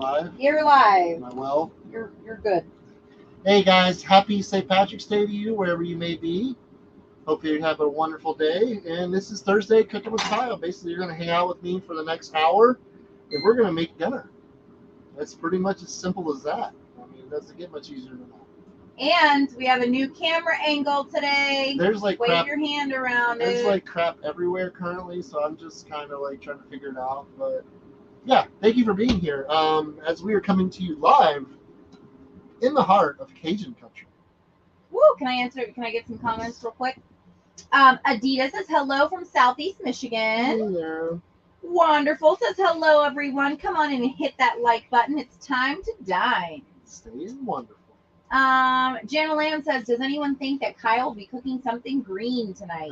live? You're live. Am I well? You're good. Hey guys, happy St. Patrick's Day to you, wherever you may be. Hope you have a wonderful day. And this is Thursday Cooking with Kyle. Basically, you're going to hang out with me for the next hour, and we're going to make dinner. That's pretty much as simple as that. I mean, it doesn't get much easier than that. And we have a new camera angle today. There's like Wave crap. your hand around There's it. like crap everywhere currently, so I'm just kind of like trying to figure it out. But yeah, thank you for being here. As we are coming to you live in the heart of Cajun country. Woo! Can I get some comments real quick? Adidas says hello from Southeast Michigan. Hello. Wonderful says hello everyone. Come on in and hit that like button. It's time to dine. Staying wonderful. Jana Lamb says, does anyone think that Kyle will be cooking something green tonight?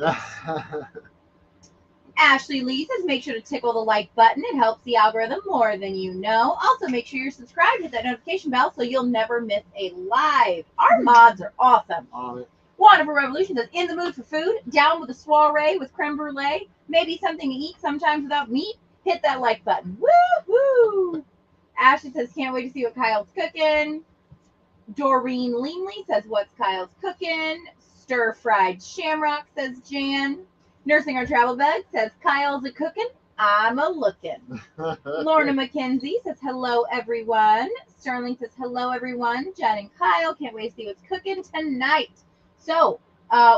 Ashley Lee says, make sure to tickle the like button. It helps the algorithm more than you know. Also, make sure you're subscribed, hit that notification bell so you'll never miss a live. Our mods are awesome. Wonderful Revolution says, in the mood for food, down with a soiree with creme brulee, maybe something to eat sometimes without meat. Hit that like button. Woo-hoo! Ashley says, can't wait to see what Kyle's cooking. Doreen Leanley says, what's Kyle's cooking? Stir-fried shamrock, says Jan. Nursing Our Travel Bug says, Kyle's a cooking, I'm a looking. Lorna McKenzie says, hello, everyone. Sterling says, hello, everyone. Jen and Kyle, can't wait to see what's cooking tonight. So,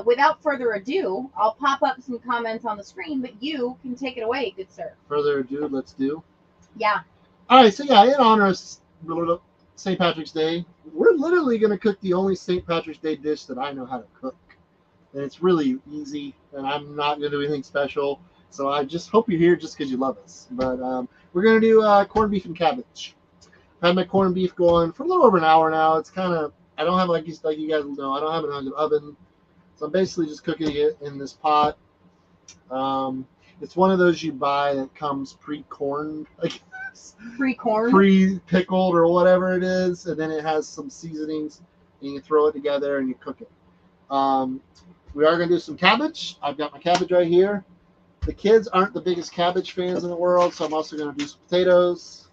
without further ado, I'll pop up some comments on the screen, but you can take it away, good sir. Further ado, let's do. Yeah. All right, so yeah, in honor of St. Patrick's Day, we're literally going to cook the only St. Patrick's Day dish that I know how to cook. And it's really easy, and I'm not going to do anything special. So I just hope you're here just because you love us. But we're going to do corned beef and cabbage. I've had my corned beef going for a little over an hour now. It's kind of, I don't have, like you guys know, I don't have it on the oven. So I'm basically just cooking it in this pot. It's one of those you buy that comes pre-corned, I guess. Pre-corned? Pre-pickled or whatever it is. And then it has some seasonings, and you throw it together and you cook it. We are going to do some cabbage. I've got my cabbage right here. The kids aren't the biggest cabbage fans in the world, so I'm also going to do some potatoes.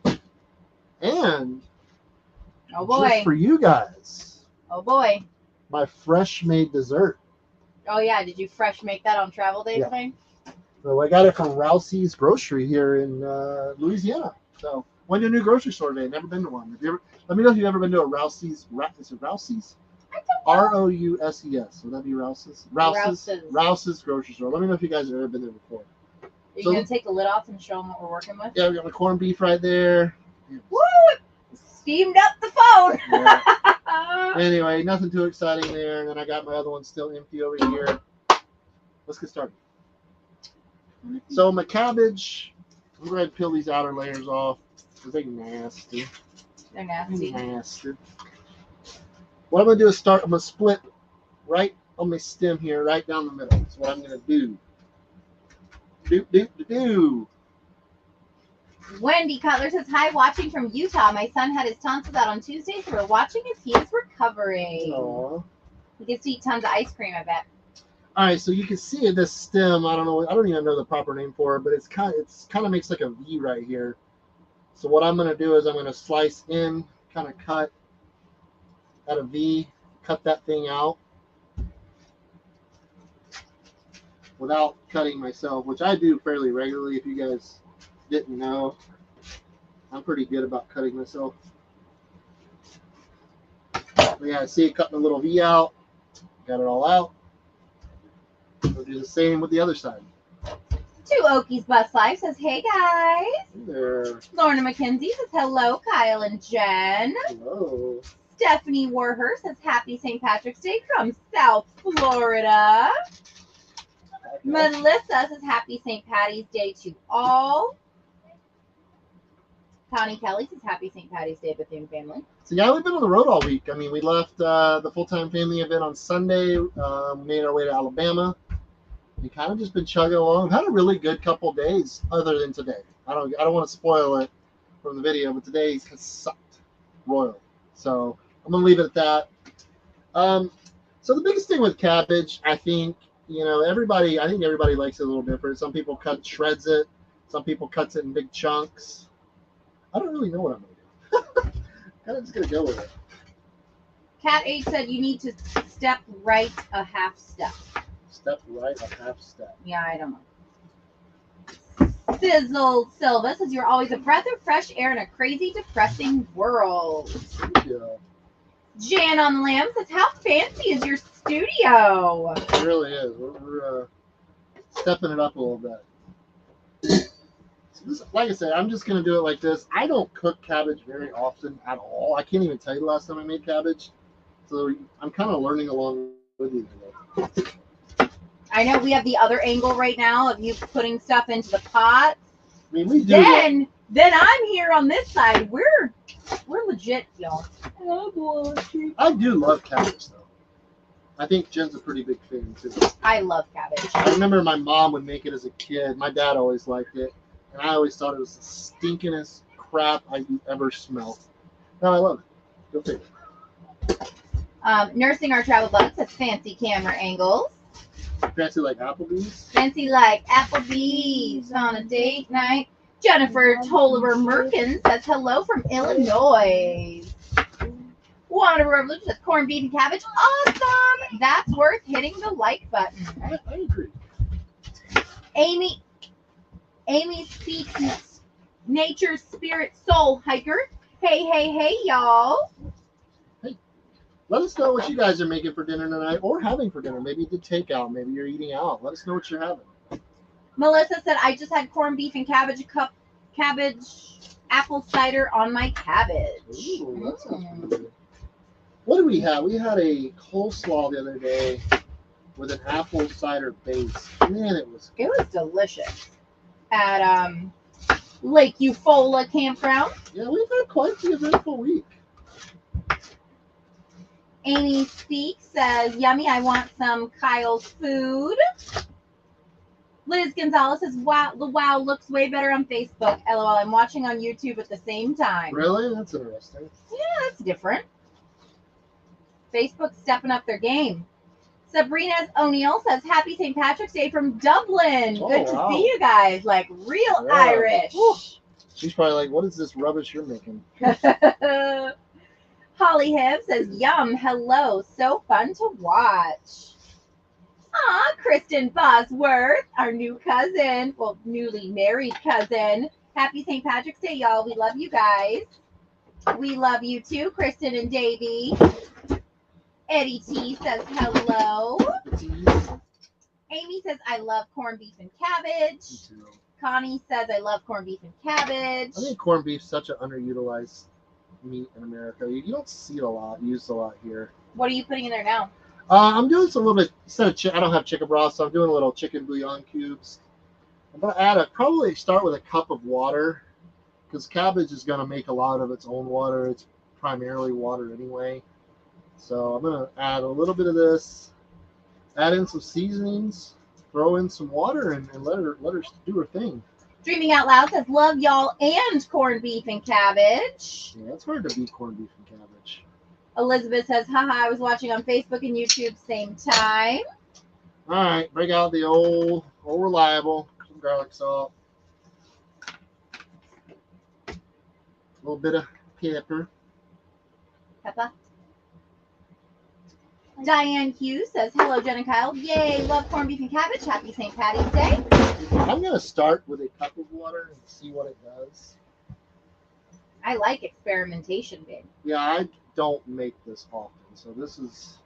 And oh boy, just for you guys, oh boy, my fresh made dessert. Oh yeah, did you fresh make that on travel day Yeah. today? So I got it from Rousey's Grocery here in Louisiana. So went to a new grocery store today. Never been to one. Let me know if you've ever been to a Rousey's. Is it Rousey's? Rouses. Would that be Rouse's? Rouse's grocery store. Let me know if you guys have ever been there before. Are you going to take the lid off and show them what we're working with? Yeah, we got my corned beef right there. Woo! Steamed up the phone. Yeah. Anyway, nothing too exciting there. And then I got my other one still empty over here. Let's get started. So my cabbage, I'm going to peel these outer layers off because they're nasty. They're nasty. Nasty. What I'm going to do is I'm going to split right on my stem here, right down the middle. That's what I'm going to do. Do. Wendy Cutler says, hi, watching from Utah. My son had his tonsils out on Tuesday, so we're watching as he is recovering. Aww. He gets to eat tons of ice cream, I bet. All right, so you can see this stem. I don't even know the proper name for it, but it's kind of makes like a V right here. So what I'm going to do is I'm going to slice in, kind of cut at a V, cut that thing out without cutting myself, which I do fairly regularly. If you guys didn't know, I'm pretty good about cutting myself. But yeah, see it cutting a little V out. Got it all out. We'll do the same with the other side. Two Okies Bus Life says, hey guys. Hey there. Lorna McKenzie says, hello, Kyle and Jen. Hello. Stephanie Warher says, happy St. Patrick's Day from South Florida. Melissa says, happy St. Patty's Day to all. Connie Kelly says, happy St. Patty's Day, Bethune family. So yeah, we've been on the road all week. I mean, we left the full-time family event on Sunday, made our way to Alabama. We kind of just been chugging along. We've had a really good couple of days, other than today. I don't want to spoil it from the video, but today has sucked royal. So I'm gonna leave it at that. So the biggest thing with cabbage, I think everybody likes it a little different. Some people shreds it. Some people cuts it in big chunks. I don't really know what I'm gonna do. I'm just gonna go with it. Cat 8 said you need to step right a half step. Step right a half step. Yeah, I don't know. Sizzle Silva says you're always a breath of fresh air in a crazy, depressing world. Yeah. Jan on the Lamb says, how fancy is your studio? It really is. We're stepping it up a little bit. So this, like I said, I'm just going to do it like this. I don't cook cabbage very often at all. I can't even tell you the last time I made cabbage. So I'm kind of learning along with you today. I know we have the other angle right now of you putting stuff into the pot. I mean, we do. Then I'm here on this side. We're legit, y'all. I do love cabbage, though. I think Jen's a pretty big fan, too. I love cabbage. I remember my mom would make it as a kid. My dad always liked it. And I always thought it was the stinkingest crap I ever smelled. No, I love it. Go figure. Nursing Our Travel Bug says fancy camera angles. Fancy like Applebee's? Fancy like Applebee's on a date night. Jennifer Tolliver Merkin says hello from Illinois. Wanda Revolution says corned beef and cabbage. Awesome! That's worth hitting the like button. I agree. Amy speaks Nature's Spirit Soul Hiker. Hey, y'all. Let us know what you guys are making for dinner tonight or having for dinner. Maybe you did takeout. Maybe you're eating out. Let us know what you're having. Melissa said, I just had corned beef and cabbage apple cider on my cabbage. Ooh, that sounds pretty good. What did we have? We had a coleslaw the other day with an apple cider base. Man, it was delicious. At Lake Eufaula Campground. Yeah, we've had quite the eventful week. Amy Speaks says, yummy, I want some Kyle's food. Liz Gonzalez says, wow, the wow looks way better on Facebook. LOL, I'm watching on YouTube at the same time. Really? That's interesting. Yeah, that's different. Facebook's stepping up their game. Sabrina O'Neill says, happy St. Patrick's Day from Dublin. Oh, good to wow. see you guys. Like real Irish. Woo. She's probably like, what is this rubbish you're making? Holly Hibb says, yum, hello, so fun to watch. Aw, Kristen Bosworth, our new cousin, well, newly married cousin. Happy St. Patrick's Day, y'all. We love you guys. We love you too, Kristen and Davey. Eddie T says hello. Amy says, I love corned beef and cabbage. Me too. Connie says, I love corned beef and cabbage. I think corned beef's such an underutilized meat in America. You don't see it a lot, used a lot here. What are you putting in there now? I'm doing some little bit, instead of I don't have chicken broth, so I'm doing a little chicken bouillon cubes. I'm going to add probably start with a cup of water, because cabbage is going to make a lot of its own water. It's primarily water anyway. So I'm going to add a little bit of this, add in some seasonings, throw in some water, and let her do her thing. Dreaming Out Loud says, love y'all and corned beef and cabbage. Yeah, it's hard to beat corned beef and cabbage. Elizabeth says, haha, I was watching on Facebook and YouTube same time. All right, break out the old reliable, some garlic salt, a little bit of pepper. Diane Hughes says, hello, Jen and Kyle. Yay, love corned beef and cabbage. Happy St. Patty's Day. I'm going to start with a cup of water and see what it does. I like experimentation, babe. Yeah, I don't make this often, so this is,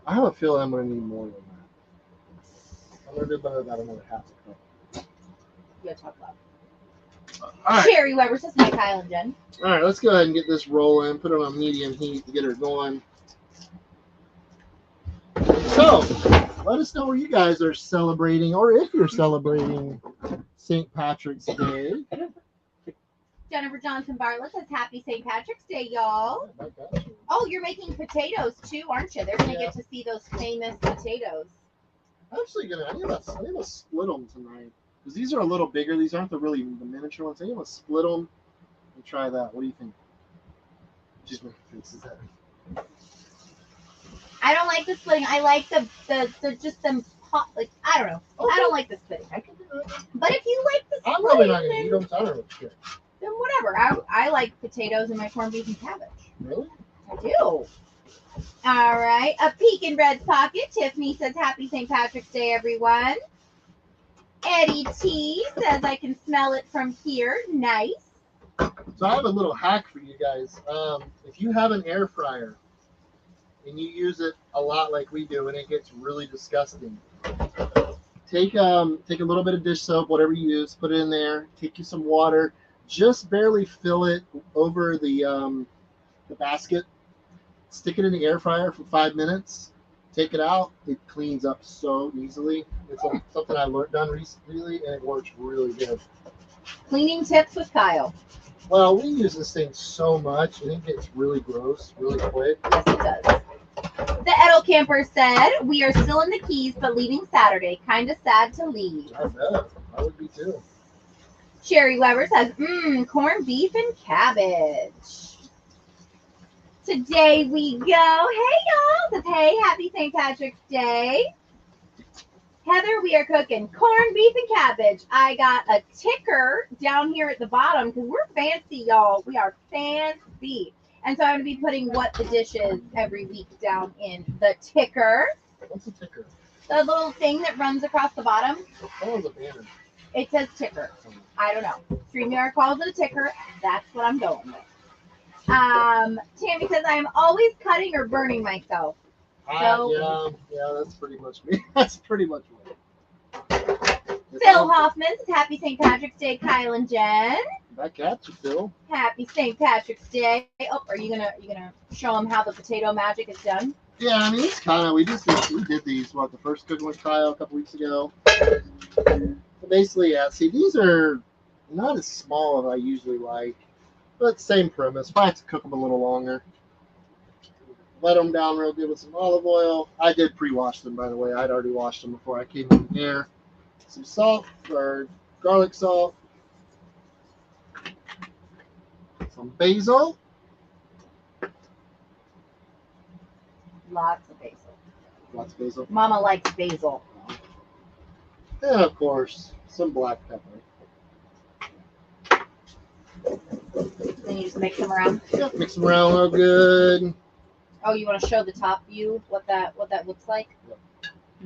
I have a feeling I'm going to need more than that. I'm going to do about another half a cup. You gotta talk loud. All right. Sherry Weber says, hi, Kyle and Jen. All right, let's go ahead and get this rolling. Put it on medium heat to get her going. So, let us know where you guys are celebrating, or if you're celebrating St. Patrick's Day. Jennifer Johnson Bartlett says, happy St. Patrick's Day, y'all. Oh, you're making potatoes too, aren't you? They're going to get to see those famous potatoes. I'm actually going to, I need to split them tonight. Because these are a little bigger. These aren't the miniature ones. I'm going to split them and try that. What do you think? Just make faces at me. I don't like the splitting. I like the just them hot. Like I don't know. Okay. I don't like the splitting. I can do that. But if you like the splitting, I'm probably not gonna eat them. So I don't know shit. then whatever. I like potatoes in my corned beef and cabbage. Really? I do. All right. A peek in Red's pocket. Tiffany says, Happy St. Patrick's Day, everyone. Eddie T says, I can smell it from here. Nice. So I have a little hack for you guys. If you have an air fryer and you use it a lot like we do and it gets really disgusting, take a little bit of dish soap, whatever you use, put it in there, take you some water, just barely fill it over the basket, stick it in the air fryer for 5 minutes, take it out, it cleans up so easily. It's something I done recently and it works really good. Cleaning tips with Kyle. Well, we use this thing so much and it gets really gross really quick. Yes, it does. The Edel Camper said, we are still in the Keys, but leaving Saturday. Kind of sad to leave. I bet. I would be too. Sherry Weber says, corned beef and cabbage. Today we go. Hey, y'all. Says, hey, happy St. Patrick's Day. Heather, we are cooking corned beef and cabbage. I got a ticker down here at the bottom because we're fancy, y'all. We are fancy. And so I'm going to be putting what the dish is every week down in the ticker. What's a ticker? The little thing that runs across the bottom. Oh, the banner. It says ticker. I don't know. StreamYard calls it a ticker. That's what I'm going with. Tammy says, I am always cutting or burning myself. So, yeah, that's pretty much me. That's pretty much me. Phil Hoffman says, Happy St. Patrick's Day, Kyle and Jen. Back at you, Phil. Happy St. Patrick's Day. Oh, are you gonna show them how the potato magic is done? Yeah, I mean, it's kind of, we did these, the first cooking with Kyle a couple weeks ago. So basically, yeah, see, these are not as small as I usually like, but same premise. If I have to cook them a little longer, let them down real good with some olive oil. I did pre-wash them, by the way. I'd already washed them before I came in here. Some salt, or garlic salt. Some basil. Lots of basil. Lots of basil. Mama likes basil. And, of course, some black pepper. Then you just mix them around? Yep, mix them around real good. Oh, you want to show the top view, what that looks like? Yep.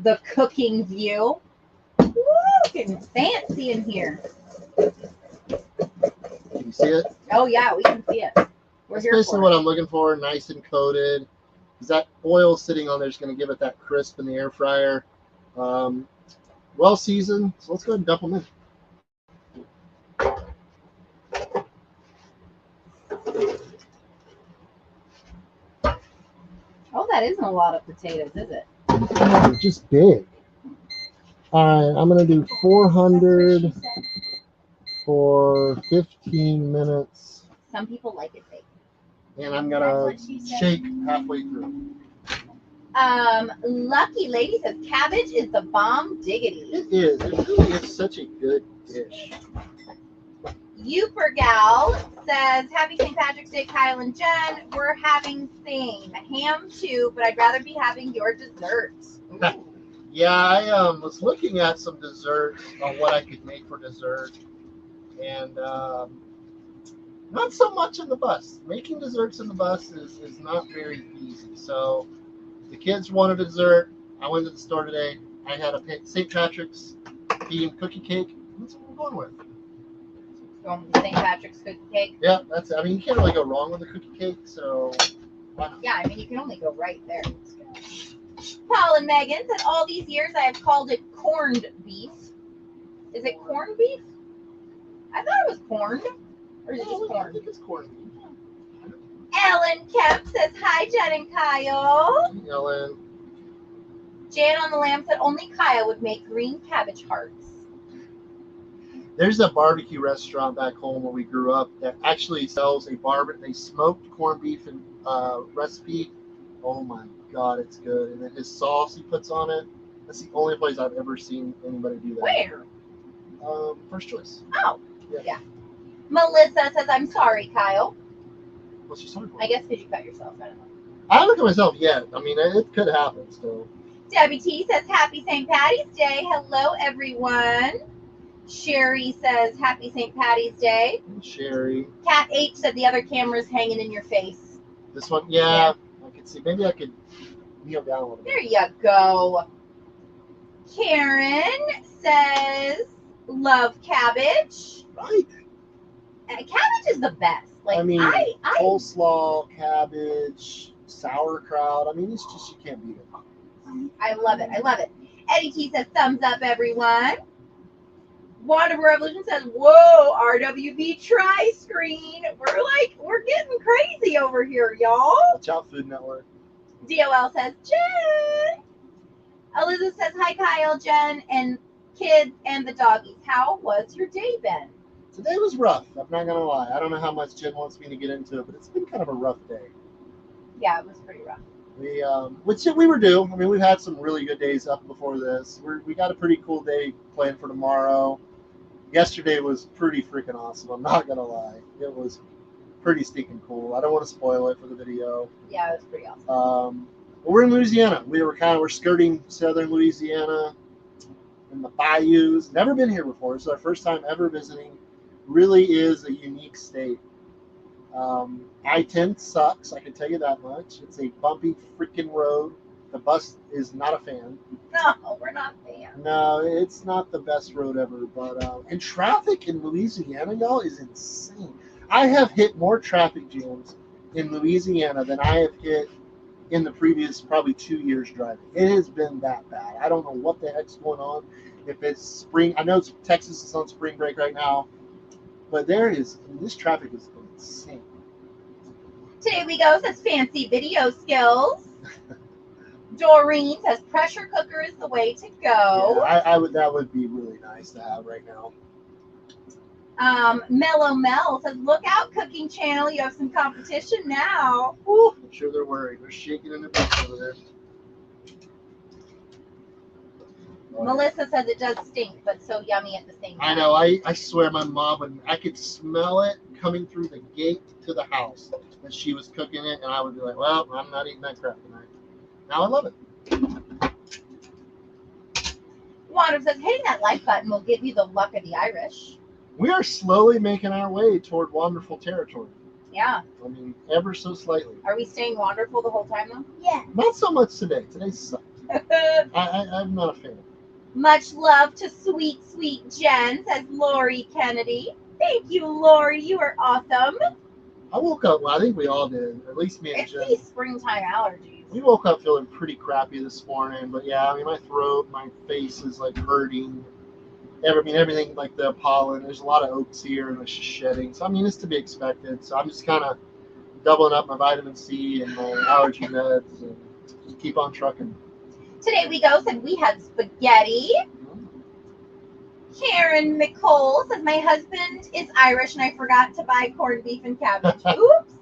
The cooking view. Woo, getting fancy in here. Can you see it? Oh yeah, we can see it. We're That's here basically for what it. I'm looking for, nice and coated. Because that oil sitting on there is going to give it that crisp in the air fryer. Well seasoned, so let's go ahead and dump them in. Oh, that isn't a lot of potatoes, is it? They're just big. All right, I'm going to do 400 for 15 minutes. Some people like it baked. And I'm going to shake halfway through. Lucky Lady says cabbage is the bomb diggity. It is. It really is such a good dish. Upergal says, Happy St. Patrick's Day, Kyle and Jen. We're having same. Ham too, but I'd rather be having your desserts. Yeah, I was looking at some desserts on what I could make for dessert. And not so much in the bus. Making desserts in the bus is not very easy. So the kids wanted a dessert. I went to the store today. I had a St. Patrick's themed cookie cake. That's what we're going with. Going with the St. Patrick's cookie cake? Yeah, that's it. I mean, you can't really go wrong with a cookie cake, so why not? Yeah, I mean, you can only go right there. Paul and Megan said, all these years I have called it corned beef. Is it corned beef? I thought it was corned. Or is it just I corn? think it's corned beef. Ellen Kemp says, hi, Jen and Kyle. Ellen. Jan on the Lamb said, only Kyle would make green cabbage hearts. There's a barbecue restaurant back home where we grew up that actually sells a smoked corned beef and recipe. Oh my God, it's good. And then his sauce he puts on it. That's the only place I've ever seen anybody do that. Where? First Choice. Oh, yeah. Melissa says, I'm sorry, Kyle. What's your sorry for? I guess because you cut yourself. I don't know. I haven't looked at myself yet. I mean, it could happen still. Debbie T says, happy St. Patty's Day. Hello, everyone. Sherry says, happy St. Patty's Day. Sherry. Cat H said the other camera's hanging in your face. This one, yeah. I could see. Maybe I could kneel down a little bit. There you go. Karen says, love cabbage. Right. Cabbage is the best. Like, I mean, I coleslaw, cabbage, sauerkraut. I mean, it's just, you can't beat it. I love it. I love it. Eddie T says, thumbs up, everyone. Wanda Revolution says, whoa, RWB tri-screen. We're getting crazy over here, y'all. Watch out, Food Network. DOL says, Jen. Elizabeth says, hi, Kyle, Jen, and kids and the doggies. How was your day been? Today was rough. I'm not going to lie. I don't know how much Jen wants me to get into it, but it's been kind of a rough day. Yeah, it was pretty rough. Which we were due. I mean, we've had some really good days up before this. We got a pretty cool day planned for tomorrow. Yesterday was pretty freaking awesome. I'm not going to lie. It was pretty stinking cool. I don't want to spoil it for the video. Yeah, it was pretty awesome. We're in Louisiana. We're skirting southern Louisiana in the bayous. Never been here before. It's our first time ever visiting. Really is a unique state. I-10 sucks, I can tell you that much. It's a bumpy freaking road. The bus is not a fan. No, we're not fans. No, it's not the best road ever. But and traffic in Louisiana, y'all, is insane. I have hit more traffic jams in Louisiana than I have hit in the previous probably 2 years driving. It has been that bad. I don't know what the heck's going on. If it's spring, I know Texas is on spring break right now, but this traffic is insane. Today we go says fancy video skills. Doreen says pressure cooker is the way to go. Yeah, that would be really nice to have right now. Mellow Mel says, look out, cooking channel. You have some competition now. Ooh, I'm sure they're worried. They're shaking in their boots over there. Melissa says it does stink, but so yummy at the same time. I know. I swear my mom, I could smell it coming through the gate to the house that she was cooking it, and I would be like, well, I'm not eating that crap tonight. Now I love it. Wanda says, hitting that like button will give you the luck of the Irish. We are slowly making our way toward wonderful territory. Yeah. I mean, ever so slightly. Are we staying wonderful the whole time, though? Yeah. Not so much today. Today sucked. I'm not a fan. Much love to sweet, sweet Jen, says Lori Kennedy. Thank you, Lori. You are awesome. I woke up, well, I think we all did, at least me and It's Jen. these springtime allergies. We woke up feeling pretty crappy this morning, but yeah, I mean, my throat, my face is like hurting. Everything like the pollen. There's a lot of oats here and it's just shedding. So, I mean, it's to be expected. So, I'm just kind of doubling up my vitamin C and my allergy meds and just keep on trucking. Today we go said we had spaghetti. Karen Nicole says my husband is Irish and I forgot to buy corned beef and cabbage. Oops.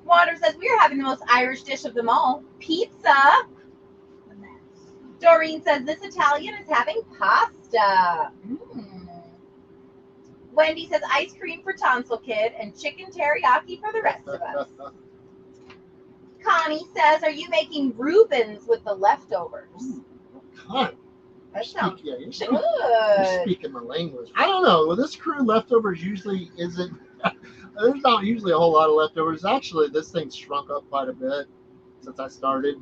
Water says we're having the most Irish dish of them all, pizza. Doreen says this Italian is having pasta. Wendy says ice cream for Tonsil Kid and chicken teriyaki for the rest of us. Connie says, are you making Reubens with the leftovers? Connie. That sounds you're good. speaking my language. I don't know. With this crew, leftovers usually isn't. There's not usually a whole lot of leftovers. Actually, this thing's shrunk up quite a bit since I started.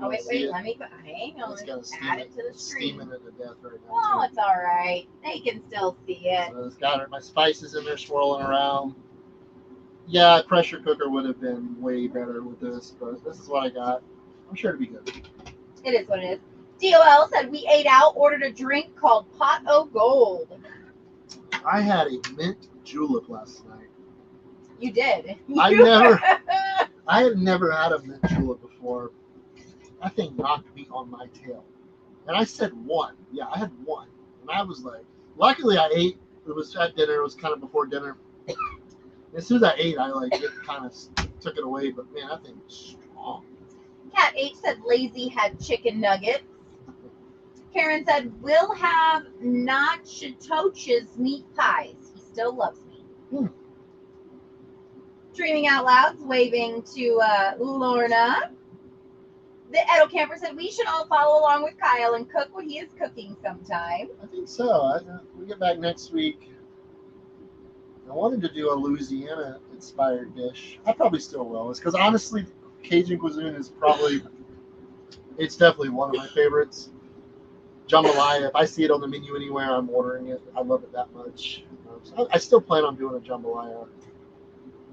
Oh, wait, let me hang on. Add it to the screen. Steaming it to death right now. Oh, it's all right. They can still see it. So it's got my spices in there swirling around. Yeah, pressure cooker would have been way better with this, but this is what I got. I'm sure it'll be good. It is what it is. DOL said we ate out, ordered a drink called Pot O' Gold. I had a mint julep last night. You did. I had never had a mint julep before. That thing knocked me on my tail. And I said one. Yeah, I had one. And I was like, luckily I ate. It was at dinner. It was kind of before dinner. As soon as I ate, it kind of took it away. But man, that thing was strong. Cat H said Lazy had chicken nuggets. Karen said, we'll have Nachitoch's meat pies. He still loves me. Dreaming Out Loud's waving to Lorna. The Edo Camper said we should all follow along with Kyle and cook what he is cooking sometime. I think so. We get back next week. I wanted to do a Louisiana-inspired dish. I probably still will. It's because honestly, Cajun cuisine is it's definitely one of my favorites. Jambalaya, if I see it on the menu anywhere, I'm ordering it. I love it that much. So I still plan on doing a jambalaya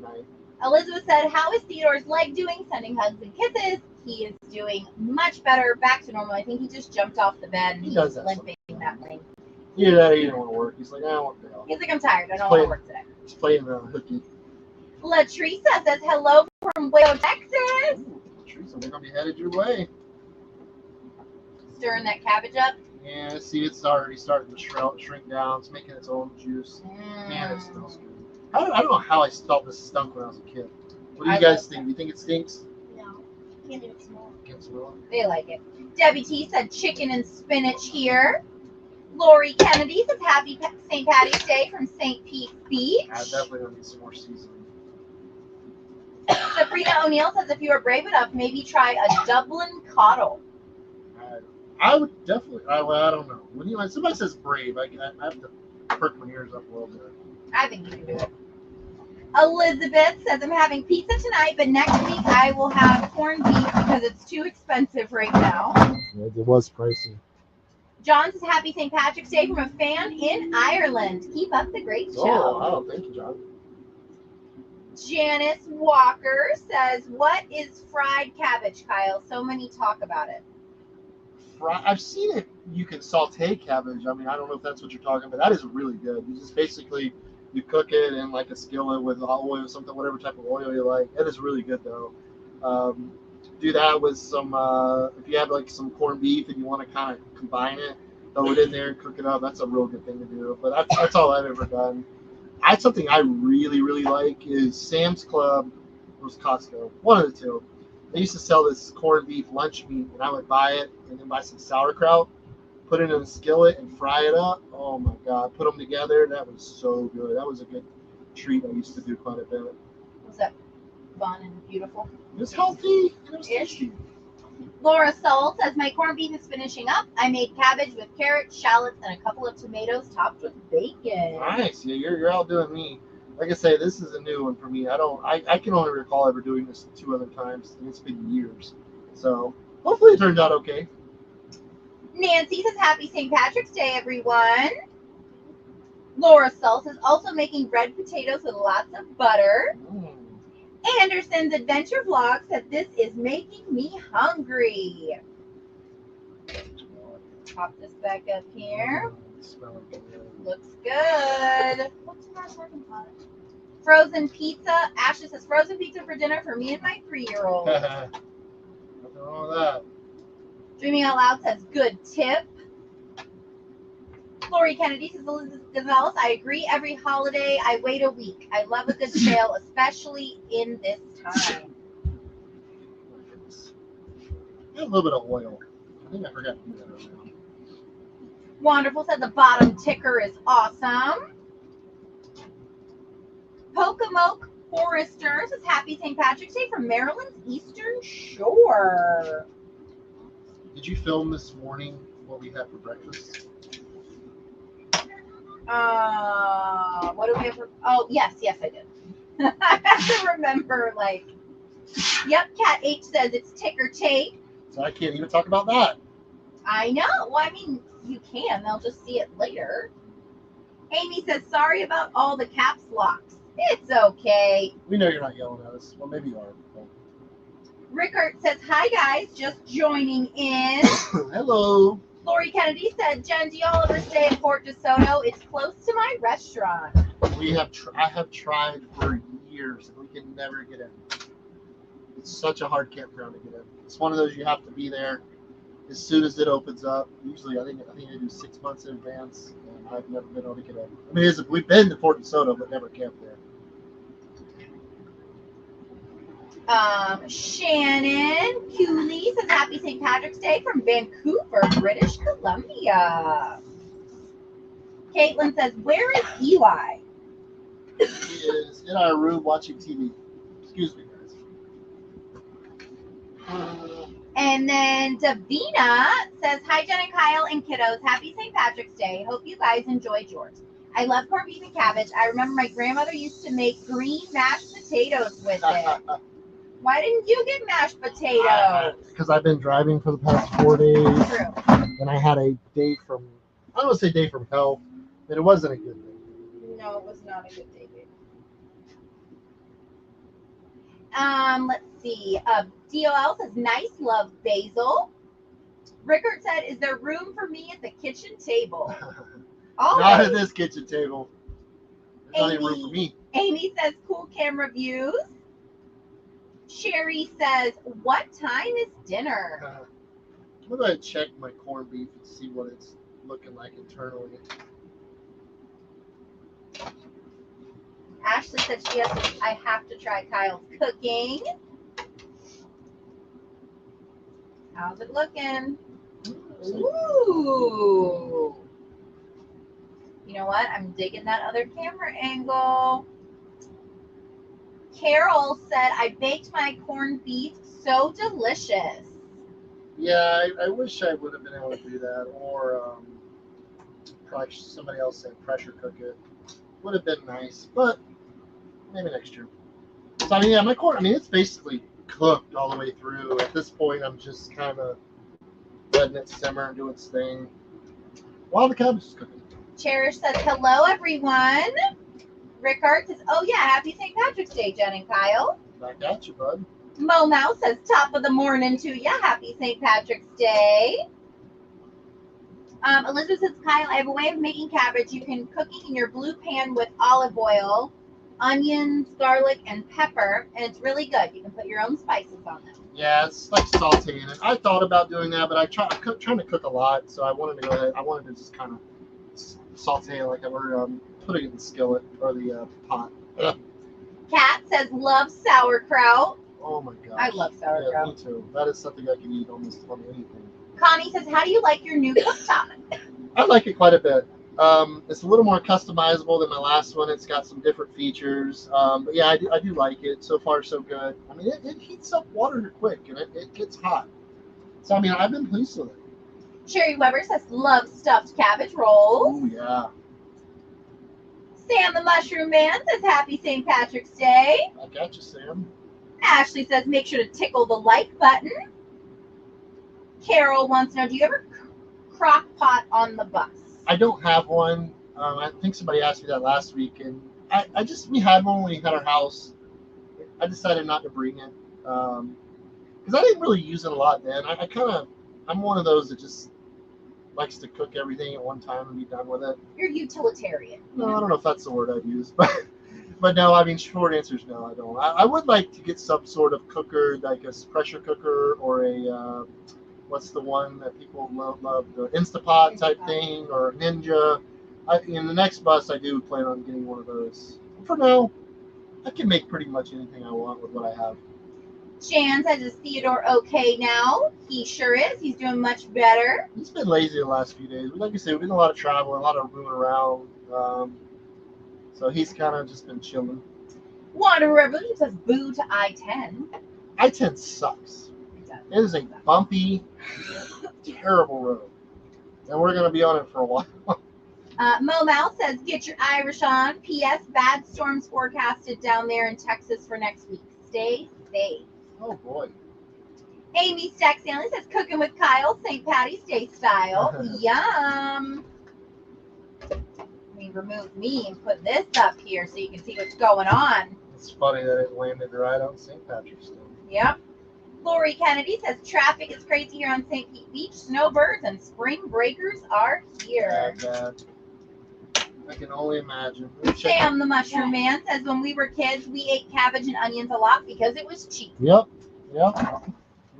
night. Elizabeth said, how is Theodore's leg doing? Sending hugs and kisses. He is doing much better, back to normal. I think he just jumped off the bed and he's limping that link. Yeah, he didn't want to work. He's like, I want to go. He's like, I'm tired. I don't want to work today. He's playing around hooky. Latricia says, hello from Waco, Texas. Ooh, Latricia, they're going to be headed your way. Stirring that cabbage up. Yeah, see, it's already starting to shrink down. It's making its own juice. Man, it smells good. I don't know how I thought this stunk when I was a kid. What do you guys think? Do you think it stinks? No. Can't even smell it. Can't smell it? They like it. Debbie T said chicken and spinach here. Lori Kennedy says happy St. Patty's Day from St. Pete Beach. I definitely don't need some more seasoning. Sabrina O'Neill says if you are brave enough, maybe try a Dublin Coddle. I would definitely. I don't know. When somebody says brave, I have to perk my ears up a little bit. I think you can do it. Elizabeth says I'm having pizza tonight, but next week I will have corned beef because it's too expensive right now. Yeah, it was pricey. John says happy St. Patrick's Day from a fan in Ireland. Keep up the great show. Oh, thank you, John. Janice Walker says, what is fried cabbage, Kyle? So many talk about it. I've seen it. You can saute cabbage. I mean, I don't know if that's what you're talking about. That is really good. You just basically you cook it in like a skillet with oil or something, whatever type of oil you like. It is really good though. Do that with some if you have like some corned beef and you want to kind of combine it, throw it in there and cook it up. That's a real good thing to do. But that's all I've ever done. Something I really, really like is Sam's Club or Costco. One of the two. They used to sell this corned beef lunch meat, and I would buy it and then buy some sauerkraut, put it in a skillet, and fry it up. Oh my God! Put them together. That was so good. That was a good treat. I used to do quite a bit. Was that fun and beautiful? It was healthy and it was tasty. Laura Soul says my corned beef is finishing up. I made cabbage with carrots, shallots, and a couple of tomatoes topped with bacon. Nice. Yeah, you're outdoing me. Like I say, this is a new one for me. I can only recall ever doing this 2 other times, and it's been years. So hopefully it turned out okay. Nancy says happy St. Patrick's Day, everyone. Laura Sulls is also making red potatoes with lots of butter. Anderson's Adventure Vlog said this is making me hungry. Pop this back up here. Looks good. What's in our second pot? Frozen pizza. Ashley says frozen pizza for dinner for me and my 3-year-old. Nothing wrong with that. Dreaming Out Loud says good tip. Lori Kennedy says Elizabeth Gonzalez, I agree. Every holiday I wait a week. I love a good sale, especially in this time. A little bit of oil. I think I forgot to do that earlier. Wonderful said the bottom ticker is awesome. Pokemoke Forester says happy St. Patrick's Day from Maryland's Eastern Shore. Did you film this morning what we had for breakfast? What do we have for? Oh, yes, I did. I have to remember, yep, Cat H says it's ticker tape. So I can't even talk about that. I know. Well, I mean, you can. They'll just see it later. Amy says, sorry about all the caps locks. It's okay. We know you're not yelling at us. Well, maybe you are. Rickard says, hi, guys. Just joining in. Hello. Lori Kennedy said, Jen, do y'all ever stay at Fort DeSoto? It's close to my restaurant. I have tried for years, and we can never get in. It's such a hard campground to get in. It's one of those you have to be there as soon as it opens up. Usually, I think they do 6 months in advance, and I've never been able to get in. I mean, we've been to Fort DeSoto, but never camped there. Shannon Cooley says happy St. Patrick's Day from Vancouver, British Columbia. Caitlin says, where is Eli? He is in our room watching TV. Excuse me, guys. And then Davina says, hi, Jen and Kyle and kiddos. Happy St. Patrick's Day. Hope you guys enjoyed yours. I love corned beef and cabbage. I remember my grandmother used to make green mashed potatoes with it. Why didn't you get mashed potatoes? Because I've been driving for the past 4 days. True. And I had a day from, I don't want to say day from hell, but it wasn't a good day. No, it was not a good day, babe. Let's see. DOL says, nice, love basil. Rickard said, is there room for me at the kitchen table? Not at this kitchen table. There's not even room for me. Amy says, cool camera views. Sherry says, what time is dinner? I'm going to check my corned beef and see what it's looking like internally. Ashley said I have to try Kyle's cooking. How's it looking? Ooh. You know what? I'm digging that other camera angle. Carol said, I baked my corned beef. So delicious. Yeah, I wish I would have been able to do that. Or probably somebody else said pressure cook it. Would have been nice. But maybe next year. So, I mean, yeah, my corn, I mean, it's basically cooked all the way through. At this point, I'm just kind of letting it simmer and do its thing while the cabbage is cooking. Cherish says, hello, everyone. Rickard says, oh, yeah, happy St. Patrick's Day, Jen and Kyle. Back at you, bud. Mo Mouse says, top of the morning to ya. Happy St. Patrick's Day. Elizabeth says, Kyle, I have a way of making cabbage. You can cook it in your blue pan with olive oil, onions, garlic, and pepper, and it's really good. You can put your own spices on them. Yeah, it's like sauteing it. I thought about doing that, but I'm trying to cook a lot, so I wanted to go ahead. I wanted to just kind of saute it like I were putting it in the skillet or the pot. Kat says, love sauerkraut. Oh my gosh. I love sauerkraut. Yeah, me too. That is something I can eat almost on anything. Connie says, how do you like your new cooktop? I like it quite a bit. It's a little more customizable than my last one. It's got some different features. But yeah, I do like it. So far, so good. I mean, it heats up water quick, and it gets hot. So, I mean, I've been pleased with it. Sherry Weber says, love stuffed cabbage rolls. Oh, yeah. Sam the Mushroom Man says, happy St. Patrick's Day. I got you, Sam. Ashley says, make sure to tickle the like button. Carol wants to know, do you ever crock pot on the bus? I don't have one. I think somebody asked me that last week, and we had one when we had our house. I decided not to bring it because I didn't really use it a lot then. I'm one of those that just likes to cook everything at one time and be done with it. You're utilitarian. No, I don't know if that's the word I'd use, but no, I mean, short answer is no, I don't. I would like to get some sort of cooker, like a pressure cooker or a, what's the one that people love, the Instapot type thing, or Ninja. In the next bus, I do plan on getting one of those. For now, I can make pretty much anything I want with what I have. Jan says, is Theodore okay now? He sure is. He's doing much better. He's been lazy the last few days. Like I said, we've been a lot of traveling, a lot of moving around. So he's kind of just been chilling. Wanda Revolution says, boo to I-10. I-10 sucks. It is a bumpy, terrible road. And we're going to be on it for a while. Mo Mal says, get your Irish on. P.S. Bad storms forecasted down there in Texas for next week. Stay safe. Oh, boy. Amy Stack Stanley says, cooking with Kyle, St. Patty's Day style. Yum. Let me remove me and put this up here so you can see what's going on. It's funny that it landed right on St. Patrick's Day. Yep. Lori Kennedy says, traffic is crazy here on St. Pete Beach. Snowbirds and spring breakers are here. Bad. I can only imagine. Sam the Mushroom Man says, when we were kids, we ate cabbage and onions a lot because it was cheap. Yep.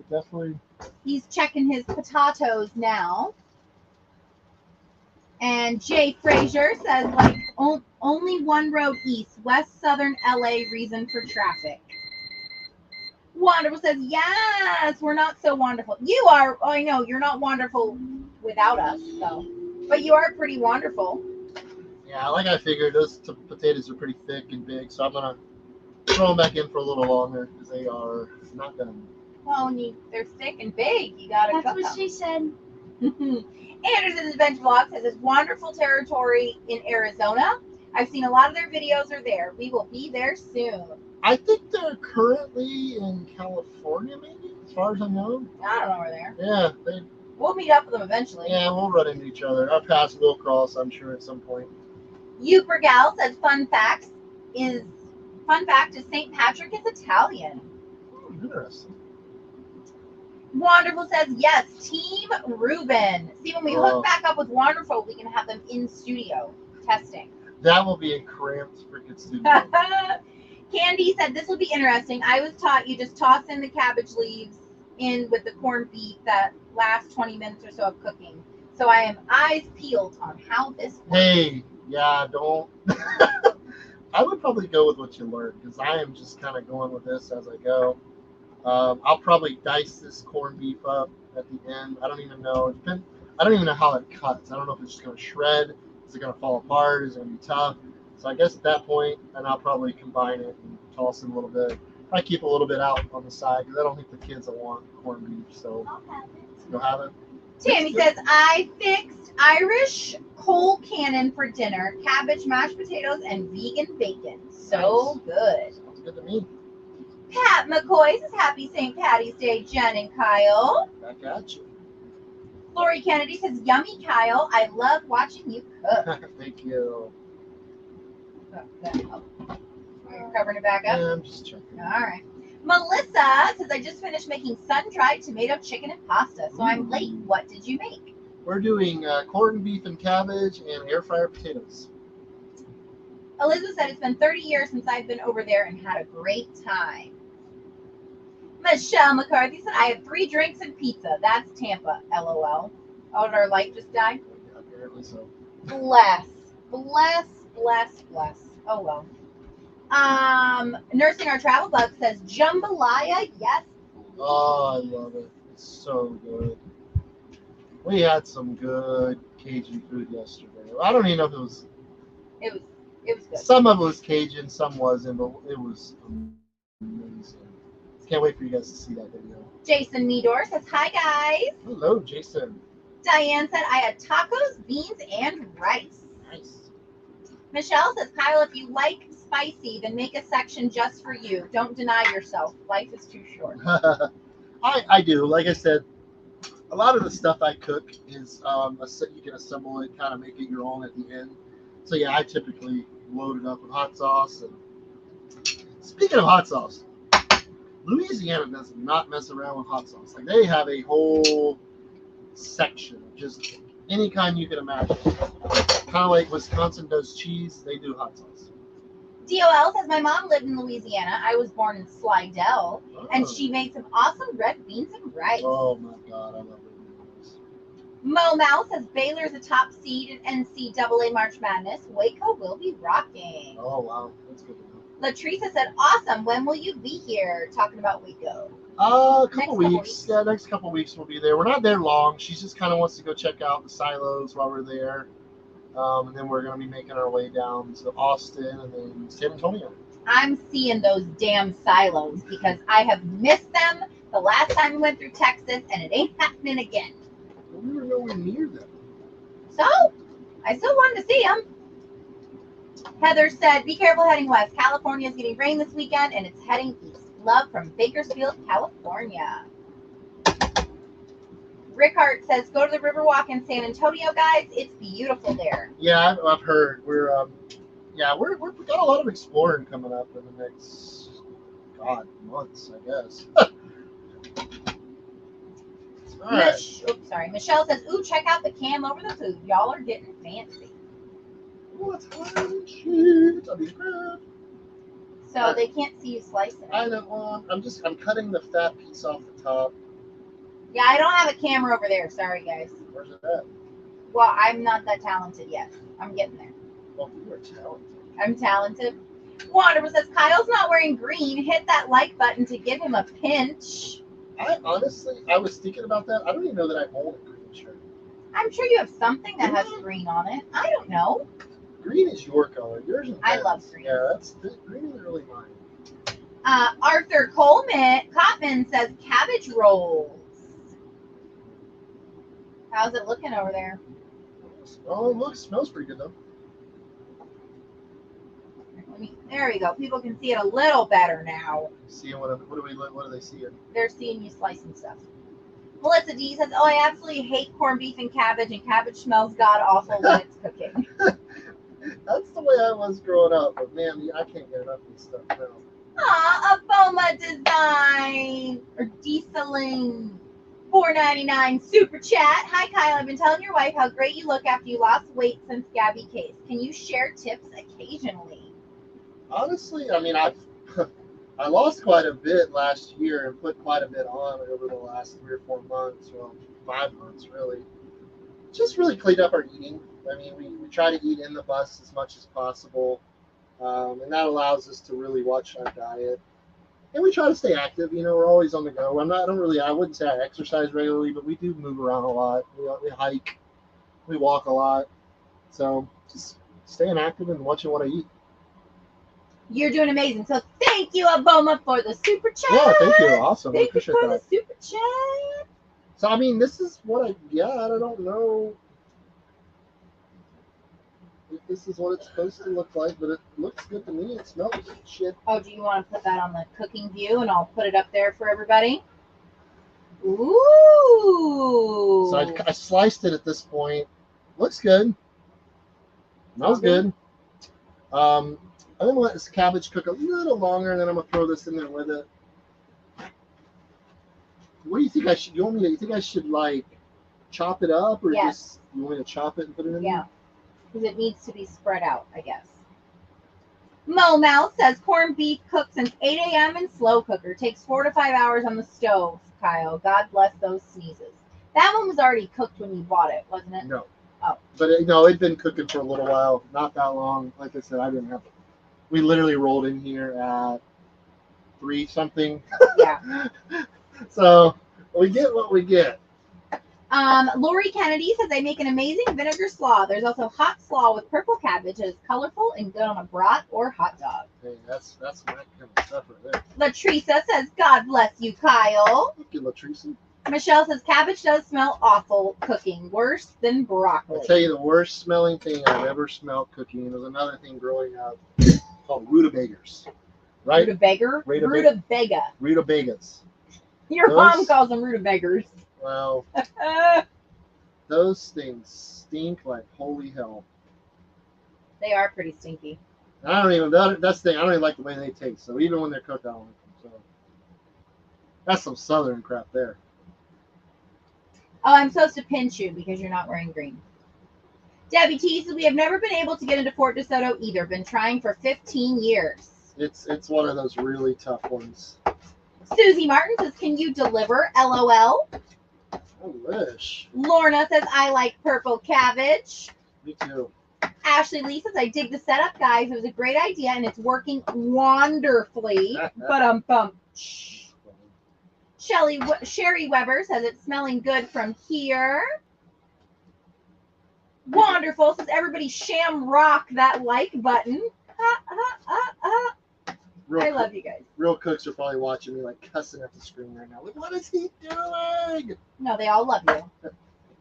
Definitely. He's checking his potatoes now. And Jay Frazier says, like, only one road east, west southern LA, reason for traffic. Wonderful says, yes, we're not so wonderful. You are, I know, you're not wonderful without us, though. But you are pretty wonderful. Yeah, like I figured, those potatoes are pretty thick and big, so I'm going to throw them back in for a little longer because they are not done. Well, they're thick and big. You gotta That's cook what them. she said. Anderson's Adventure Vlog says it's wonderful territory in Arizona. I've seen a lot of their videos are there. We will be there soon. I think they're currently in California, maybe, as far as I know. I don't know where they're. Yeah, We'll meet up with them eventually. yeah, we'll run into each other. I'll pass Will Cross, I'm sure, at some point. Uber Gal says fun fact is St. Patrick is Italian. Interesting. Wonderful says yes, Team Ruben. See, when we hook back up with Wonderful, we can have them in studio testing. That will be a cramped freaking studio. Candy said this will be interesting. I was taught you just toss in the cabbage leaves in with the corned beef that last 20 minutes or so of cooking. So I am eyes peeled on how this works. Hey, yeah, don't. I would probably go with what you learned because I am just kind of going with this as I go. I'll probably dice this corned beef up at the end. I don't even know. I don't even know how it cuts. I don't know if it's just going to shred. Is it going to fall apart? Is it going to be tough? So I guess at that point, and I'll probably combine it and toss in a little bit. I keep a little bit out on the side because I don't think the kids will want corned beef. So I'll have it. you'll have it. Tammy says, I fixed Irish coal cannon for dinner, cabbage, mashed potatoes, and vegan bacon. So good. Sounds good to me. Pat McCoy says, happy St. Patty's Day, Jen and Kyle. Back at you. Lori Kennedy says, yummy, Kyle. I love watching you cook. Thank you. You're covering it back up? Yeah, I'm just checking. All right. Melissa says, I just finished making sun-dried tomato chicken and pasta, so I'm late. What did you make? We're doing corned beef and cabbage and air fryer potatoes. Elizabeth said, it's been 30 years since I've been over there and had a great time. Michelle McCarthy said, I had 3 drinks and pizza. That's Tampa, LOL. Oh, did our light just die? Yeah, apparently so. Bless. Oh, well. Nursing Our Travel Bug says, jambalaya, yes. Oh, I love it. It's so good. We had some good Cajun food yesterday. I don't even know if it was. It was good. Some of it was Cajun, some wasn't, but it was amazing. Can't wait for you guys to see that video. Jason Meador says, hi, guys. Hello, Jason. Diane said, I had tacos, beans, and rice. Nice. Michelle says, Kyle, if you like spicy, then make a section just for you. Don't deny yourself. Life is too short. I do. Like I said, a lot of the stuff I cook is you can assemble it, kind of make it your own at the end. So yeah, I typically load it up with hot sauce. And speaking of hot sauce, Louisiana does not mess around with hot sauce. Like they have a whole section of just any kind you can imagine. Kind of like Wisconsin does cheese, they do hot sauce. DOL says, my mom lived in Louisiana. I was born in Slidell, and she made some awesome red beans and rice. Oh my God, I love red beans. Mo Mouse says, Baylor's a top seed in NCAA March Madness. Waco will be rocking. Oh wow, that's good to know. Latrice said, awesome. When will you be here? Talking about Waco. A couple weeks. Yeah, next couple weeks we'll be there. We're not there long. She just kind of wants to go check out the silos while we're there. And then we're going to be making our way down to Austin and then San Antonio. I'm seeing those damn silos because I have missed them the last time we went through Texas, and it ain't happening again. We were nowhere near them. So, I still wanted to see them. Heather said, be careful heading west. California is getting rain this weekend, and it's heading east. Love from Bakersfield, California. Rickard says, go to the Riverwalk in San Antonio, guys. It's beautiful there. Yeah, I've heard. We got a lot of exploring coming up in the next, months, I guess. All right. Michelle says, ooh, check out the cam over the food. Y'all are getting fancy. What's happening? Shit, I'll be crap. So they can't see you slicing it. I don't want. I'm cutting the fat piece off the top. Yeah, I don't have a camera over there. Sorry, guys. Where's it at? Well, I'm not that talented yet. I'm getting there. Well, you are talented. I'm talented. Wanderer says, Kyle's not wearing green. Hit that like button to give him a pinch. I was thinking about that. I don't even know that I own a green shirt. I'm sure you have something that has green on it. I don't know. Green is your color. Yours is I love green. Yeah, green is really mine. Arthur Cotman says cabbage rolls. How's it looking over there? Oh, it smells pretty good though. There we go. People can see it a little better now. Seeing what are they seeing? They're seeing you slicing stuff. Melissa D says, "Oh, I absolutely hate corned beef and cabbage smells god awful when it's cooking." That's the way I was growing up, but man, I can't get enough of this stuff now. A Boma design or Dieseling $4.99 super chat. Hi Kyle, I've been telling your wife how great you look after you lost weight since Gabby Case. Can you share tips occasionally? Honestly, I mean, I lost quite a bit last year and put quite a bit on over the last 3 or 4 months, well, 5 months really. Just really cleaned up our eating. I mean, we try to eat in the bus as much as possible, and that allows us to really watch our diet. And we try to stay active. You know, we're always on the go. I wouldn't say I exercise regularly, but we do move around a lot. We hike, we walk a lot. So just staying active and watching what I eat. You're doing amazing. So thank you, Aboma, for the super chat. Yeah, thank you. Awesome. Thank you for that. the super chat. So, I mean, this is what I got. I don't know if this is what it's supposed to look like, but it looks good to me. It smells shit. Oh, do you want to put that on the cooking view, and I'll put it up there for everybody? Ooh. So I sliced it at this point. Looks good. Smells good. I'm going to let this cabbage cook a little longer, and then I'm going to throw this in there with it. What do you think I should? You think I should like chop it up, or just you want me to chop it and put it in? Yeah, because it needs to be spread out, I guess. Mo Mouse says corned beef cooked since 8 a.m. in slow cooker. Takes 4 to 5 hours on the stove. Kyle, God bless those sneezes. That one was already cooked when you bought it, wasn't it? No. Oh. But it'd been cooking for a little while, not that long. Like I said, I didn't have. We literally rolled in here at 3 something. Yeah. So we get what we get. Lori Kennedy says they make an amazing vinegar slaw. There's also hot slaw with purple cabbage that is colorful and good on a brat or hot dog. Hey, that's my kind of stuff right there. Latrice says, God bless you, Kyle. Thank you, Latrice. Michelle says cabbage does smell awful cooking, worse than broccoli. I'll tell you the worst smelling thing I've ever smelled cooking. There's another thing growing up called rutabagas. Right? Rutabaga. Rutabagas. Your mom calls them rutabagas. Well, those things stink like holy hell. They are pretty stinky. That's the thing. I don't even like the way they taste. So even when they're cooked, I don't like them. So that's some southern crap there. Oh, I'm supposed to pinch you because you're not wearing green. Debbie T says we have never been able to get into Fort DeSoto either. Been trying for 15 years. It's one of those really tough ones. Susie Martin says, can you deliver? LOL. I wish. Lorna says, I like purple cabbage. Me too. Ashley Lee says, I dig the setup, guys. It was a great idea, and it's working wonderfully. Sherry Weber says, it's smelling good from here. Wonderful. Says, everybody shamrock that like button. I love you guys. Real cooks are probably watching me like cussing at the screen right now. Like, what is he doing? No, they all love you.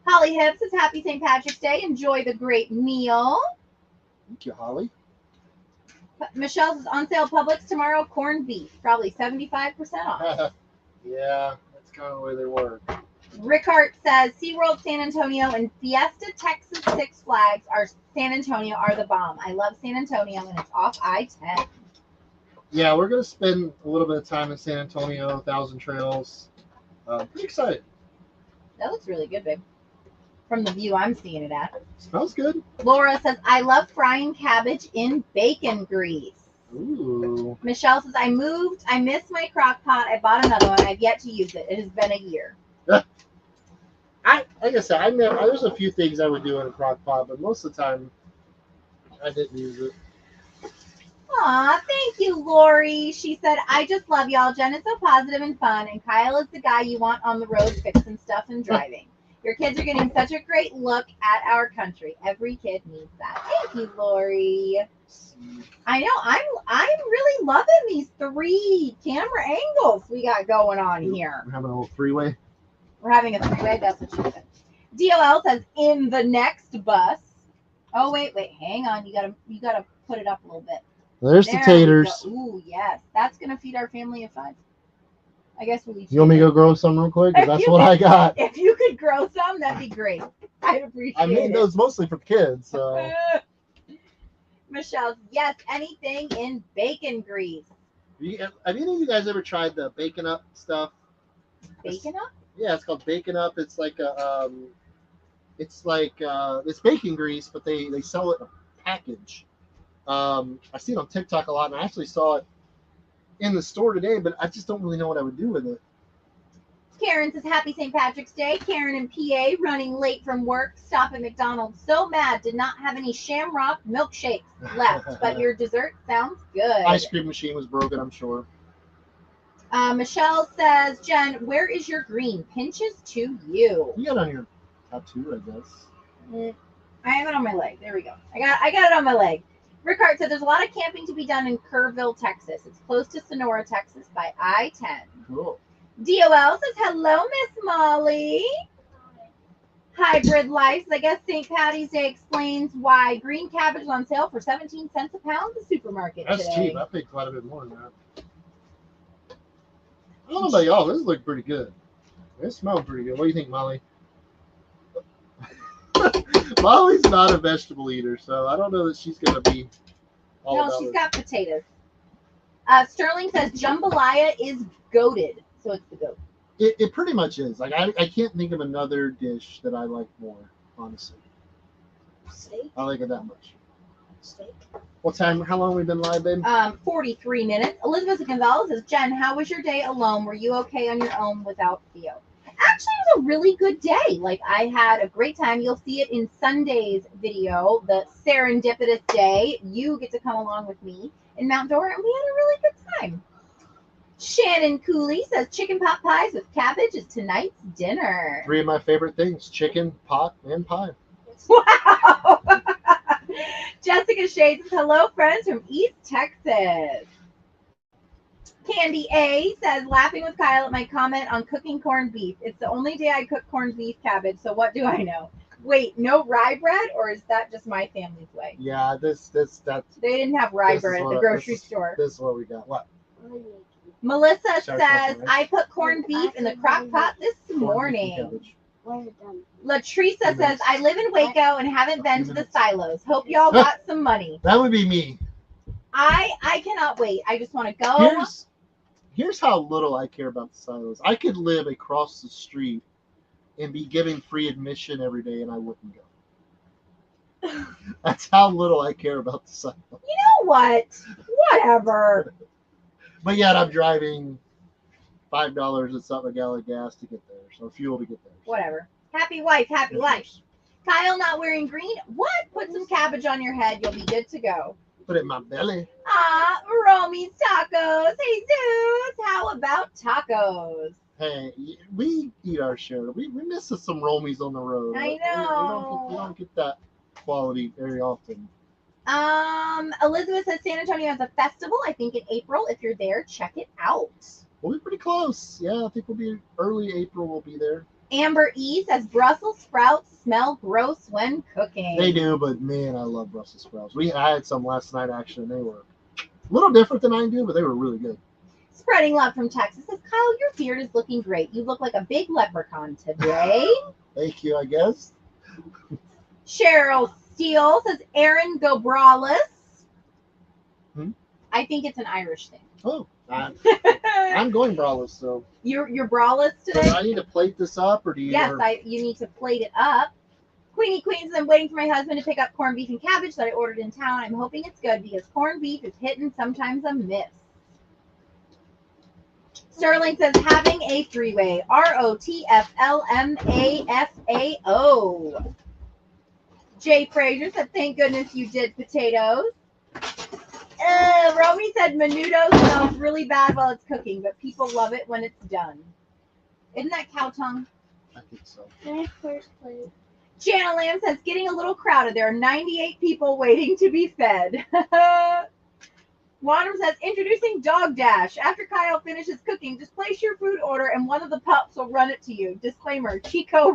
Holly Hibb says, happy St. Patrick's Day. Enjoy the great meal. Thank you, Holly. Michelle says, on sale Publix tomorrow, corned beef. Probably 75% off. Yeah, that's kind of the way they work. Rickard says, SeaWorld San Antonio and Fiesta Texas Six Flags San Antonio are the bomb. I love San Antonio, and it's off I-10. Yeah, we're going to spend a little bit of time in San Antonio, 1,000 Trails. Pretty excited. That looks really good, babe. From the view I'm seeing it at. Smells good. Laura says, I love frying cabbage in bacon grease. Ooh. Michelle says, I missed my crock pot. I bought another one. I've yet to use it. It has been a year. Like I said, there's a few things I would do in a crock pot, but most of the time, I didn't use it. Aw, thank you, Lori. She said, I just love y'all. Jen is so positive and fun, and Kyle is the guy you want on the road fixing stuff and driving. Your kids are getting such a great look at our country. Every kid needs that. Thank you, Lori. I know. I'm really loving these 3 camera angles we got going on here. We're having a little 3-way. We're having a 3-way. That's what she said. DOL says in the next bus. Oh wait, hang on. You gotta put it up a little bit. There's the taters. Ooh, yes. That's gonna feed our family of 5. I guess we'll each. You want me to go grow some real quick? 'Cause that's what I got. If you could grow some, that'd be great. I'd appreciate it. I made those mostly for kids, so. Michelle, yes, anything in bacon grease. Have any of you guys ever tried the bacon up stuff? Bacon up? Yeah, it's called bacon up. It's like a it's bacon grease, but they sell it in a package. I see it on TikTok a lot, and I actually saw it in the store today, but I just don't really know what I would do with it. Karen says, happy St. Patrick's Day. Karen in PA, running late from work, stop at McDonald's. So mad, did not have any Shamrock milkshakes left, but your dessert sounds good. Ice cream machine was broken, I'm sure. Michelle says, Jen, where is your green? Pinches to you. You got it on your tattoo, I guess. I have it on my leg. There we go. I got it on my leg. Rickard said, there's a lot of camping to be done in Kerrville, Texas. It's close to Sonora, Texas by I-10. Cool. DOL says, hello, Miss Molly. Hybrid Life. I guess St. Patty's Day explains why green cabbage is on sale for 17 cents a pound at the supermarket That's today. cheap. I paid quite a bit more than that. I don't know about y'all. This looks pretty good. It smells pretty good. What do you think, Molly? Molly's not a vegetable eater, so I don't know that she's going to be all No, about she's it. got potatoes. Sterling says jambalaya is goated. So it's the goat. It pretty much is. Like I can't think of another dish that I like more, honestly. Steak? I like it that much. Steak? What time? How long have we been live, babe? 43 minutes. Elizabeth Gonzalez says, Jen, how was your day alone? Were you okay on your own without Theo? Actually, it was a really good day. Like, I had a great time. You'll see it in Sunday's video, the serendipitous day. You get to come along with me in Mount Dora, and we had a really good time. Shannon Cooley says, chicken pot pies with cabbage is tonight's dinner. 3 of my favorite things: chicken, pot, and pie. Wow. Jessica Shades says, hello, friends from East Texas. Candy A says, laughing with Kyle at my comment on cooking corned beef. It's the only day I cook corned beef cabbage, so what do I know? Wait, no rye bread, or is that just my family's way? Yeah, that's. They didn't have rye bread at the grocery store. This is what we got. What? Melissa Sharp says, pepper, right? I put corned beef in the crock pot this morning. Latricia says, I live in Waco and haven't been to the silos. Hope y'all got some money. That would be me. I cannot wait. I just want to go. Here's how little I care about the silos. I could live across the street and be given free admission every day, and I wouldn't go. That's how little I care about the silos. You know what? Whatever. But yet I'm driving $5 and something a gallon of gas to get there, so fuel to get there. So. Whatever. Happy wife, happy life. Kyle not wearing green? What? Put some cabbage on your head. You'll be good to go. Put it in my belly. Romy's Tacos. Hey, Zeus. How about tacos? Hey, we eat our share. We miss some Romies on the road. I know. We don't get that quality very often. Elizabeth says San Antonio has a festival, I think in April. If you're there, check it out. We'll be pretty close. Yeah, I think we'll be early April. We'll be there. Amber E says Brussels sprouts smell gross when cooking. They do, but man, I love Brussels sprouts. I had some last night actually, and they were a little different than I do, but they were really good. Spreading love from Texas says, Kyle, your beard is looking great. You look like a big leprechaun today. Thank you, I guess. Cheryl Steele says Aaron Gobrallis. I think it's an Irish thing. Oh, I'm going braless, so. You're braless today? So do I need to plate this up, or do you? Yes, you need to plate it up. Queenie Queens, I'm waiting for my husband to pick up corned beef and cabbage that I ordered in town. I'm hoping it's good because corned beef is hit and sometimes a miss. Sterling says having a 3-way. ROTFLMAFAO. Jay Frazier said, thank goodness you did potatoes. Romy said menudo smells really bad while it's cooking, but people love it when it's done. Isn't that cow tongue? I think so. My first place. Jana Lamb says, getting a little crowded. There are 98 people waiting to be fed. Wanderm says, introducing Dog Dash. After Kyle finishes cooking, just place your food order and one of the pups will run it to you. Disclaimer, Chico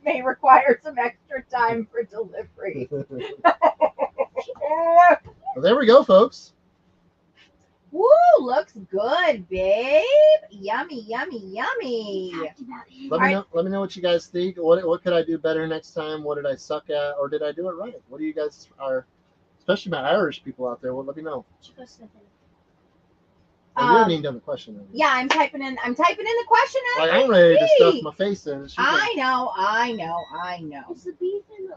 may require some extra time for delivery. Well, there we go, folks. Woo, looks good, babe. Yummy, yummy, yummy. Let me know what you guys think. What could I do better next time? What did I suck at, or did I do it right? What do you guys are, especially my Irish people out there? Well, let me know. You haven't even done the question. Yeah, I'm typing in the question. Like, I'm ready to stuff my face in. I know. Is the beef in the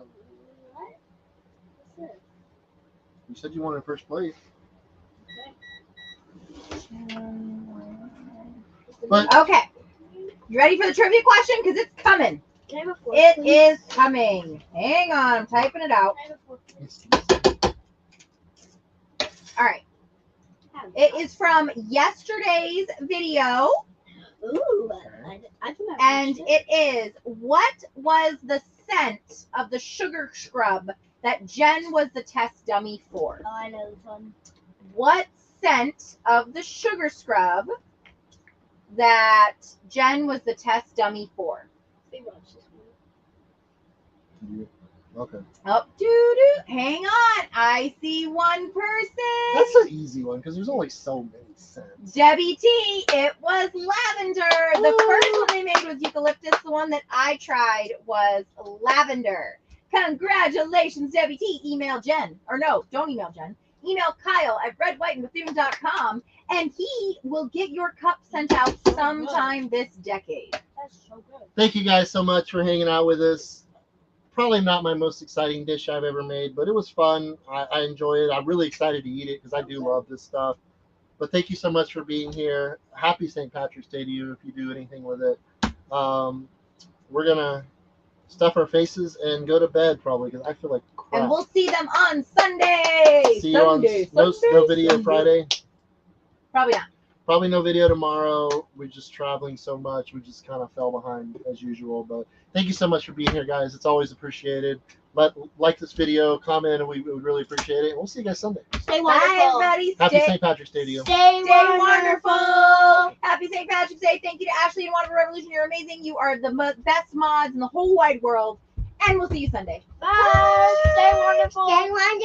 what? What's this? You said you wanted first place. But Okay, you ready for the trivia question? Because it's coming. Can I have a fork, It please? is coming. Hang on, I'm typing it out. Can I have a fork, please? All right. It is from yesterday's video, Ooh, I think and it is, what was the scent of the sugar scrub that Jen was the test dummy for? Oh, I know this one. What scent of the sugar scrub that Jen was the test dummy for? We watched this one. okay, Oh, doo-doo. Hang on. I see one person. that's an easy one because there's only so many scents. Debbie T, it was lavender. The first one they made was eucalyptus. The one that I tried was lavender. Congratulations, Debbie T. Email Jen. Or no, don't email Jen. Email Kyle at redwhiteandbethune.com and he will get your cup sent out sometime this decade. That's so good. Thank you guys so much for hanging out with us. Probably not my most exciting dish I've ever made, but it was fun. I enjoy it. I'm really excited to eat it because I do love this stuff. But thank you so much for being here. Happy St. Patrick's Day to you if you do anything with it. We're going to stuff our faces and go to bed probably because I feel like crap. And we'll see them on Sunday. See you on no video Friday. Probably not. Probably no video tomorrow. We're just traveling so much. We just kind of fell behind as usual. But thank you so much for being here, guys. It's always appreciated. Like this video, comment, and we would really appreciate it. And we'll see you guys Sunday. Stay wonderful. Bye, everybody. Happy St. Patrick's Day to you. Stay wonderful. Happy St. Patrick's Day. Thank you to Ashley and Wonderful Revolution. You're amazing. You are the best mods in the whole wide world. And we'll see you Sunday. Bye. Stay wonderful. Stay wonderful.